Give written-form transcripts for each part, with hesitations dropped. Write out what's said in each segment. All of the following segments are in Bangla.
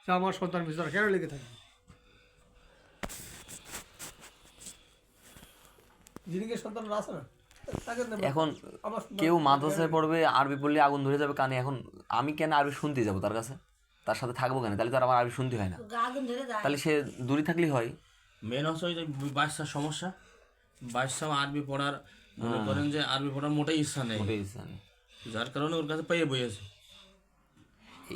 যে আমার সন্তান পিছনে কেন লেগে থাকবে? যিনিকে সন্তানরা আছে না তাকে এখন কেউ মাদ্রাসায় পড়বে, আরবি পড়লে আগুন ধরে যাবে কানে। এখন আমি কেন আরবি শুনতে যাবো তার কাছে? তার সাথে থাকবো কেন? তাহলে তো আর আমার আরবি শুনতে হয় না, তাহলে সে দূরে থাকলেই হয়। মেন হচ্ছে ওই যে বাদশার সমস্যা। বাদশাহ আরবি পড়ার মনে করেন যে আরবি পড়ার মোটেই ইচ্ছা নেই, যার কারণে ওর কাছে পেয়ে বইয়েছে।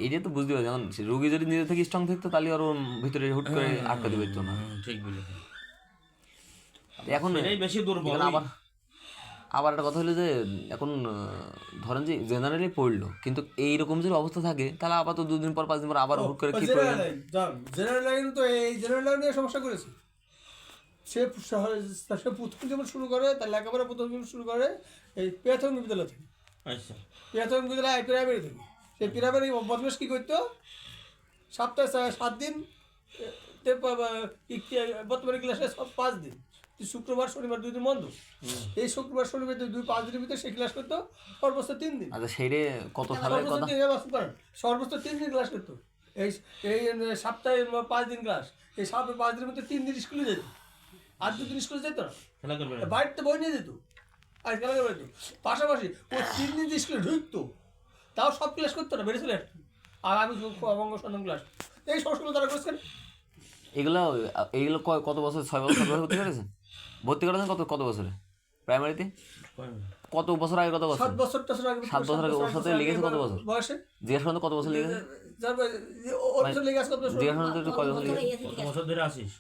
এইটা তো বুঝতে পারছি। এখন রোগী যদি নিজে থেকে স্ট্রং থাকতো তাহলে আর ওর ভিতরে হুট করে আটকাতে পারতো না। ঠিক বলেছে। এখন বেশি দুর্বল। আবার একটা কথা হলো যে এখন ধরেন যে জেনারেলি পড়লো, কিন্তু এইরকম যদি অবস্থা থাকে তাহলে আবার তো 2 দিন পর 5 দিন পর আবার হুট করে কি প্রয়োজন? জেনারেল লাইন তো এই জেনারেল লাইন নিয়ে সমস্যা করেছে। সে প্রথম যেমন শুরু করে, তার লেখাপড়া প্রথম যেমন শুরু করে এই প্রাথমিক বিদ্যালয় থেকে। আচ্ছা, প্রাথমিক বিদ্যালয় প্রাইমারি থেকে। সেই প্রাইমারি বদমাস কী করতো, সপ্তাহে 7 দিন, বর্তমানে ক্লাসে 5 দিন, শুক্রবার শনিবার 2 দিন বন্ধ। এই শুক্রবার শনিবার 5 দিনের ভিতরে সে ক্লাস করতো সর্বোচ্চ 3 দিন। আচ্ছা, সেইটা কত সালের কথা? সর্বোচ্চ 3 দিন ক্লাস করতো। এই এই সপ্তাহে 5 দিন ক্লাস, এই সপ্তাহে 5 দিনের মধ্যে 3 দিন স্কুলে যেত, আর 2 দিন স্কুলে যেত না, খেলা করবে বাড়িতে বই নিয়ে যেত আর খেলা করবে যেত। পাশাপাশি ও 3 দিন যে স্কুলে ঢুকতো তাও সব ক্লাস করতো না, বেড়ে চলে আসতো। আর আমি অঙ্গ সন্ধান ক্লাস, এই সমস্যাগুলো তারা করছেন। এগুলো কত বছর? 6 বছর ভর্তি করেছেন? ভর্তি করেছেন কত বছরে প্রাইমারিতে? কত বছর আগে? কত বছর? 7 বছর আগে। 7 বছর আগে ওর সাথে লেগেছে কত বছর বয়সে? জিজ্ঞাসা করতে কত বছর লেগেছে? ওর বছর লেগে আছে কত বছর? জিজ্ঞাসা করতে কত বছর লেগেছে? কত বছর ধরে আসিস?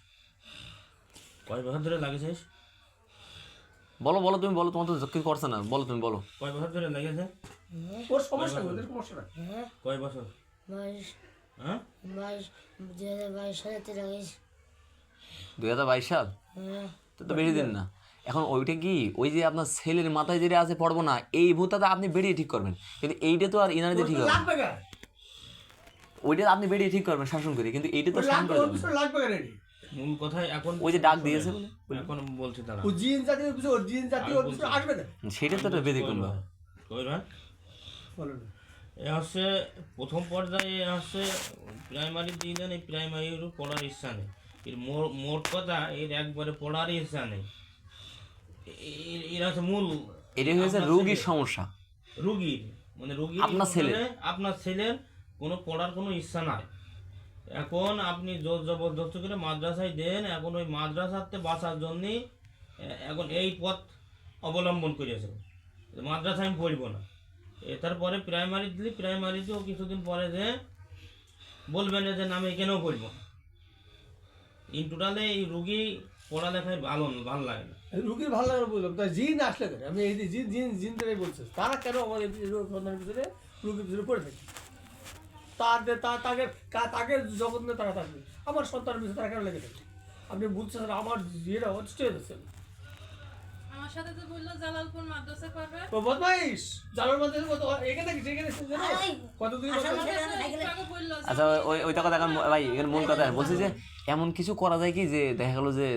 কয় বছর ধরে লাগেছিস? বলো তুমি বলো, তোমার তো কিছু করছে না, বলো তুমি বলো। কয় বছর ধরে লেগেছে? ওর সমস্যা, ওদের সমস্যা না। কয় বছর? হ্যাঁ, 2022 সালে 2022 সাল তো বেশি দিন না। এখন ওইটা কি ওই যে আপনার ছেলের মাথায় যেটা আছে পড়বো না, এই ভূতটা আপনি বেরিয়ে ঠিক করবেন, কিন্তু এইটা তো আর ইনারিতে ঠিক হবে না। ওইটা আপনি বেরিয়ে ঠিক করবেন শাসন করে, কিন্তু এইটা তো শাসন করে মূল কথাই এখন ওই যে ডাক দিয়েছে বলে এখন বলছি তারা ও জিন জাতীয় কিছু, ওর জিন জাতীয় কিছু আসবে না। সেটা তো একটা বেদিক না। কইবেন বলো না। এ হচ্ছে প্রথম পর্যায়ে হচ্ছে প্রাইমারি দিলেন, এই প্রাইমারির পড়ার ইচ্ছা নেই। এর মোট কথা এর একবারে পড়ারই ইচ্ছা নেই। এর হচ্ছে মূল, এটা হয়েছে রোগীর সমস্যা। রোগীর মানে রোগীর আপনার ছেলের কোনো পড়ার কোনো ইচ্ছা নাই। এখন আপনি জোর জবরদস্তি করে মাদ্রাসায় দেন, এখন ওই মাদ্রাসাতে বাঁচার জন্যে এখন এই পথ অবলম্বন করেছে, মাদ্রাসায় আমি পড়ব না। তারপরে প্রাইমারি দিলে প্রাইমারিতেও কিছুদিন পরে যে বলবেন যে না আমি এখানেও পড়ব না। ইন টোটালে এই রুগী পড়ালেখায় ভালো লাগে না। রুগীর ভালো লাগে বললাম, তাই জিন আসলে কেন? আমি এই জিন তারাই বলছে, তারা কেন আমাদের সন্তানের ভিতরে রুগীর ভিতরে পড়ে থাকে? তাকে জগৎ নিয়ে তারা থাকবে, আমার সন্তানের ভিতরে তারা কেন লেগে থাকে? আপনি বুঝছেন আমার ইয়েটা অতিষ্ঠ হয়ে যাচ্ছেন। আমার সাথে তো বললো জালালপুর মাদ্রাসা করবে। তো বদমাইশ জালাল মাদ্রাসা কত এখানে কতদিন? আচ্ছা, ওইটা কথা এখন ভাই, এখানে মূল কথা বলছি যে এমন কিছু করা যায় কি যে দেখা গেলো যে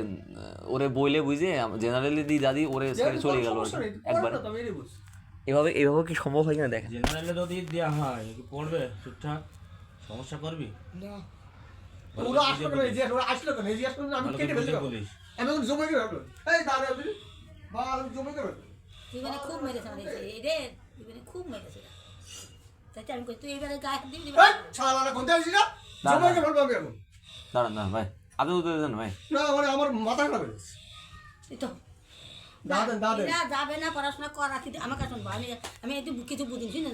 ওরে বইলে বুঝে জেনারেলি দি দাদি ওরে চলে গেল একবার। এভাবে কি সম্ভব হয় কিনা দেখেন। জেনারেলে যদি দেওয়া হয় কি পড়বে ঠিকঠাক? সমস্যা করবি না। ওরা আসলো কেন? এই যে ওরা আসলো কেন? এই যে আসলো আমি কেটে ফেলতে বলিস। আমি এখন জমে গেল। এই দাঁড়া দিদি বা জমে গেল। জীবনে খুব মেরেছে আমাদের রে, জীবনে খুব মেরেছে। তাই আমি কই তুই এবারে গায়ে দিবি দিবি। এই শালারা কোনটা আসিস না? জমে গেল বলবি এখন। দাঁড়ান ভাই, আপনি উত্তর দেন ভাই। না মানে আমার মাথা খারাপ হয়ে গেছে। এই তো দাদা এরা যাবে না পড়াশোনা করা, কিন্তু আমাকে শুনবো, আমি একটু কিছু বুঝি শুনে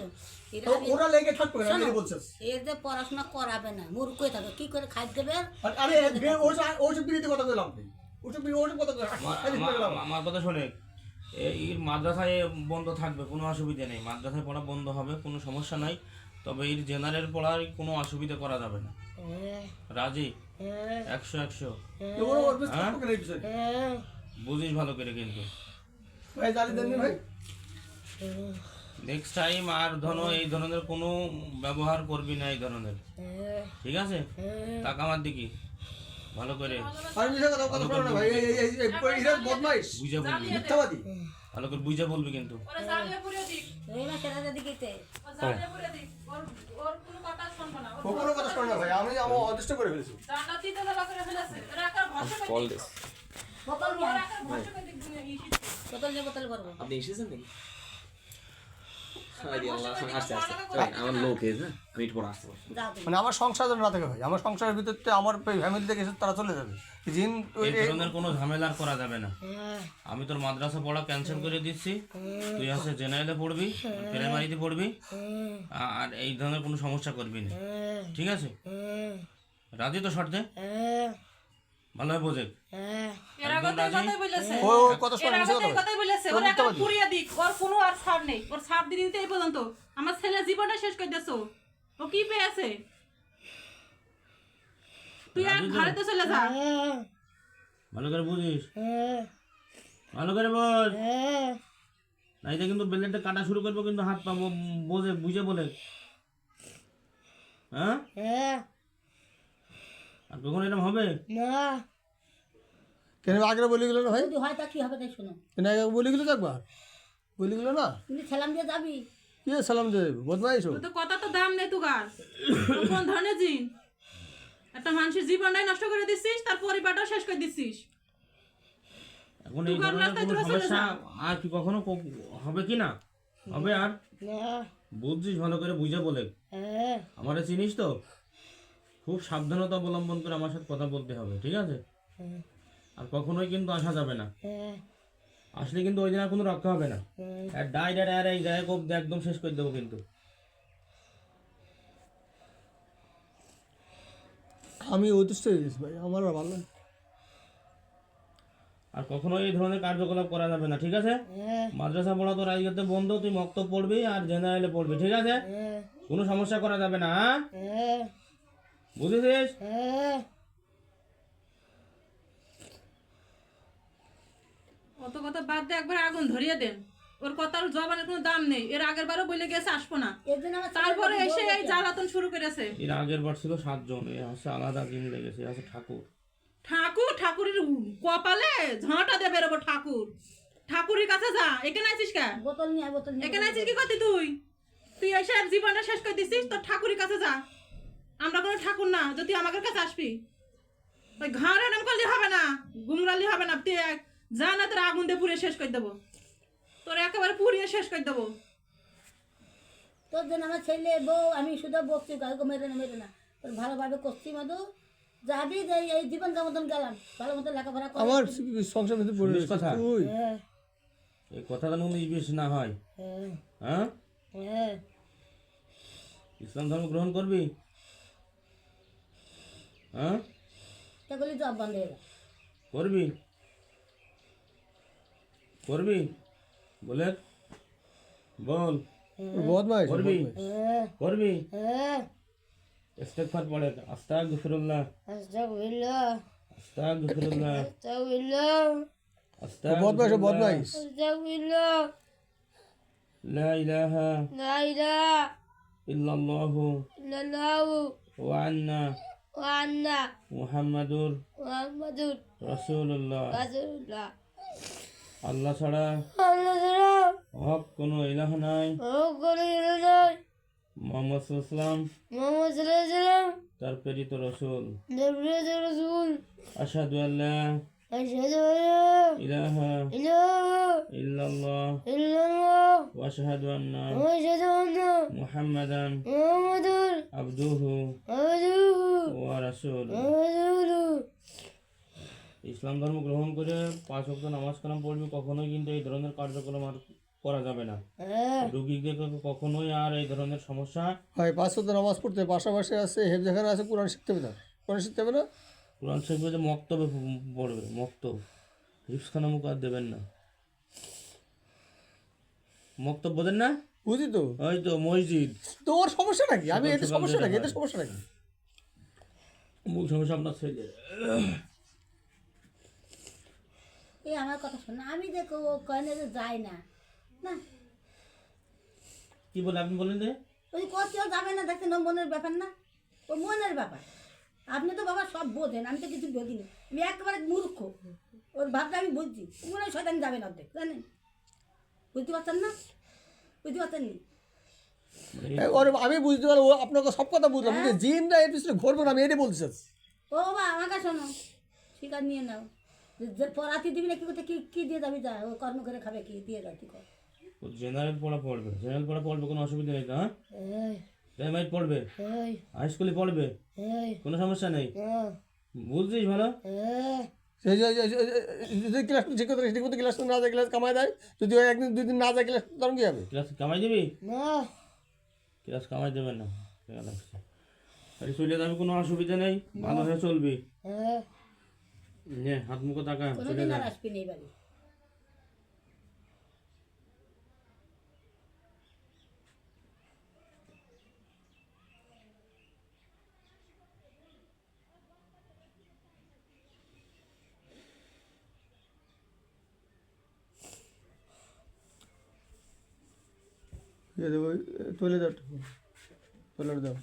ওরা লেগে থাকবে না, আমি বলছিস এদের পড়াশোনা করাবে না, মূর্খ হয়ে থাকবে, কি করে খাই দেবে? আরে ওসব বিরুদ্ধে কথা বললাম না, ওসব কথা বললাম। আমার কথা শোনে, এর মাদ্রাসায় বন্ধ থাকবে, কোনো অসুবিধা নেই। মাদ্রাসায় পড়া বন্ধ হবে, কোনো সমস্যা নাই। তবে এর জেনারেল পড়ার কোনো অসুবিধা করা যাবে না। রাজি? 100 বুঝিস ভালো করে কিন্তু। ভাই জানি দেন ভাই, নেক্সট টাইম আর এই ধরনের কোনো ব্যবহার করবি না এই ধরনের, ঠিক আছে? টাকা আমার দিকে ভালো করে আমি কথা বলবো না ভাই। এই বদমাইশ, বুঝে বলবি। মিথ্যাবাদী। ভালো করে বুঝে বলবি কিন্তু। ওরা জ্বালিয়ে পুড়িয়ে দিক, এই না সেটা দিকে ও জ্বালিয়ে পুড়িয়ে দিক, ওর কোনো কথা শুনবো না, ও কোনো কথা শোনে না ভাই, আমি আমার অদৃষ্ট করে ফেলেছি। জানটা তিতে জ্বালা করে ফেলেছে, ওরা একটা ভরসা করে দিক, বোতল নিয়ে ওরা একটা ভরসা করে দিক, বোতল নিয়ে বোতল ভরবো। আপনি এসেছেন নাকি? আমার লোক হ্যাঁ আমি একটু পরে আসতে পারবো। যাও তুমি। মানে আমার সংসার যেন না থাকে ভাই, আমার সংসারের ভিতরতে আমার ফ্যামিলি থেকে এসে তারা চলে যাবে। জিন এই ধরনের কোনো ঝামেলা আর করা যাবে না। হ্যাঁ, আমি তোর মাদ্রাসা পড়া ক্যান্সেল করে দিচ্ছি, তুই আছে জেনারেলে পড়বি, প্রাইমারিতে পড়বি, আর এই ধরনের কোনো সমস্যা করবি না, ঠিক আছে? রাজি তো শর্তে? ভালোভাবে বোঝে। এর আগে তো এই কথাই বলেছে, ও কথা এর শোনে আগে তো এই না। কথাই বলেছে, ওরা একটা পুড়িয়ে দিক, ওর কোনো আর ছাড় নেই, ওর ছাড় দিয়ে দিতে এই পর্যন্ত আমার ছেলে জীবনটা শেষ করে দিয়েছো, ও কি পেয়েছে? তুই আর ঘরেতে চলে যা, ভালো করে বুঝিস, ভালো করে বোঝ, নাইতে কিন্তু বেলেটটা কাটা শুরু করবো কিন্তু, হাত পা বোঝে বুঝে বলে, হ্যাঁ? আর কখন এরকম হবে? কেন আগে বলে গেল না ভাই, যদি হয় তা কি হবে তাই শোনো। কেন আগে বলে গেল তো একবার, বলে গেল না তুমি সালাম দিয়ে যাবি। কি সালাম দেবে বদমাইশ তোর তো কথা তো দাম নেই তুগার, কোন ধরনের জিন? একটা মানুষের জীবনটাই নষ্ট করে দিচ্ছিস, তার পরিবারটাও শেষ করে দিচ্ছিস। এখন এই ধরনের কোনো সমস্যা আর কি কখনো হবে কি না? হবে আর বুঝছিস, ভালো করে বুঝে বলে। আমারে চিনিস তো, খুব সাবধানতা অবলম্বন করে আমার সাথে কথা বলতে হবে, ঠিক আছে? আর কখনোই কিন্তু আসা যাবে না, আসলে কিন্তু ওই দিন আর কোনো রক্ষা হবে না। আর ডাইরেক্ট আর এই জায়গায় একদম শেষ করে দেবো কিন্তু। আমি অদৃষ্ট হয়ে গেছি ভাই, আমার আর ভালো লাগে। আর কখনোই এই ধরনের কার্যকলাপ করা যাবে না, ঠিক আছে? মাদ্রাসা পড়া তো রাজগাতে বন্ধ, তুই মক্তব পড়বি আর জেনারেলে পড়বি, ঠিক আছে? কোনো সমস্যা করা যাবে না, হ্যাঁ? বুঝেছিস? অত কথা বাদ দিয়ে একবার আগুন ধরিয়ে দেন, ওর কথার জবানের কোনো দাম নেই, এর আগের বারও বলে গেছে আসবো না, এর জন্য আমার তারপরে এসে এই জ্বালাতন শুরু করেছে। এর আগের বার ছিল 7 জন, এ হচ্ছে আলাদা জিন লেগেছে, এ হচ্ছে ঠাকুর। ঠাকুরের কপালে ঝাঁটা দিয়ে বেরোবো ঠাকুরের কাছে যা, এখানে আছিস কে? বোতল নিয়ে আয়, বোতল নিয়ে এখানে আছিস কি করতি তুই এসে আর জীবনটা শেষ করে দিছিস, তোর ঠাকুরের কাছে যা, আমরা কোনো ঠাকুর না যদি আমাদের কাছে আসবি। ওই ঘাড় এরম করলে হবে না, গুমরালি হবে না, তুই যা না তোর আগুন দিয়ে পুড়িয়ে শেষ করে দেবো, তোর একেবারে পুড়িয়ে শেষ করে দেবো। তোর জন্য আমার ছেলে বউ, আমি শুধু বকছি, কাউকে মেরে না, তোর ভালোভাবে করছি মধু, যাবি যে এই জীবন মতন গেলাম, ভালো মতো লেখাপড়া কর। আমার সংসার ভিতরে পড়ে শুনিস কথা? তুই এই কথাটা যেন বেশি না হয়, হ্যাঁ? ইসলাম ধর্ম গ্রহণ করবি, হ্যাঁ? সেগুলি জব বন্ধ হয়ে গেল। করবি করবি বলে বল, বদমাইশ করবি বদমাইশ। করবি? ইস্তেগফার পড়ে, আস্তাগফিরুল্লাহ আস্তাগফিরুল্লাহ, আস্তাগফিরুল্লাহ আস্তাগফিরুল্লাহ, বদমাইশ বদমাইশ। আস্তাগফিরুল্লাহ, লা ইলাহা লা ইলাহা ইল্লাল্লাহু ইল্লাল্লাহু ওয়া আন্না ওয়া আন্না মুহাম্মাদুর মুহাম্মাদুর রাসূলুল্লাহ। রাসূলুল্লাহ। আল্লাহ ছাড়া আল্লাহ ছাড়া হক কোনো ইলাহ নাই, কোনো ইলাহ নাই, মুহাম্মদ সাল্লাল্লাহু মুহাম্মদ সাল্লাল্লাহু আলাইহি ওয়াসাল্লাম তার প্রেরিত রাসূল। নবী রাসূল। আশহাদু আল্লা আশহাদু আল্লা ইলাহা ইলাহা ইল্লাল্লাহ ইল্লাল্লাহ ওয়া আশহাদু আন্না ওয়া আশহাদু আন্না মুহাম্মাদান মুহাম্মাদুর আবদুহু আবদুহু ওয়া রাসূলুহু। ওয়া রাসূলুহু। ইসলাম ধর্ম গ্রহণ করে 5 ওয়াক্ত নামাজ কালাম পড়বি, কখনোই কিন্তু এই ধরনের কার্যক্রম আর করা যাবে না। রোগীদের কখনোই আর এই ধরনের সমস্যা। ভাই 5 ওয়াক্ত নামাজ পড়তে পাশাপাশি আছে হেফজখানা আছে, কোরআন শিখতে হবে না, কোরআন শিখতে হবে না। কোরআন শিখবে যে মক্তবে পড়বে, মক্তব, হিফজখানা মুখ আর দেবেন না। মক্তব বোঝেন না? বুঝি তো, ওই তো মসজিদ। তো ওর সমস্যা নাকি? আমি এতে সমস্যা নাকি? এতে সমস্যা নাকি? মূল সমস্যা আপনার ছেলে। এই আমার কথা শোন, আমি যে কয়নে যে যাই না না, কি বলে আপনি বলেন যে? ওই কেউ যাবে না, দেখছেন ও মনের ব্যাপার না, ও মনের ব্যাপার। আপনি তো বাবা সব বোঝেন, আমি তো কিছু বুঝিনি, আমি একেবারে মূর্খ, ওর ভাবটা আমি বুঝছি, মনে হয় শয়তান যাবে না অর্ধেক, জানেন? বুঝতে পারছেন না? বুঝতে পারছেন নি? ওরে আমি বুঝতে পারবো, আপনাকে সব কথা বুঝলাম, কিন্তু জিনটা এর পিছনে ঘুরবো না, আমি এটাই বলতে চাচ্ছি। ও বাবা আমাকে শোনো, শিকার নিয়ে নাও, যে পড়াতে দিবি না কি করতে, কি দিয়ে যাবি, যা ও কর্ম করে খাবে, কি দিয়ে যা তুই কর। জেনারেল পড়া পড়বে, জেনারেল পড়া পড়বে, কোনো অসুবিধা নেই তো? হ্যাঁ, এই প্রাইমারি পড়বে, এই হাই স্কুলে পড়বে, এই কোনো সমস্যা নেই, বুঝছিস ভালো? যদি ক্লাস ঠিক করতে ঠিক মতো ক্লাস না যায়, ক্লাস কামাই দেয়, যদি ওই একদিন 2 দিন না যায় ক্লাস, তখন কি হবে? ক্লাস কামাই দিবি? না ক্লাস কামাই দেবে না, ঠিক আছে, আরে চলে যাবে, কোনো অসুবিধা নেই, ভালো হয়ে চলবি। নে হাত মুখো টাকা চলে কোনোদিন যা। আর আসবি না এই বাড়ি। টয়লেট দাও,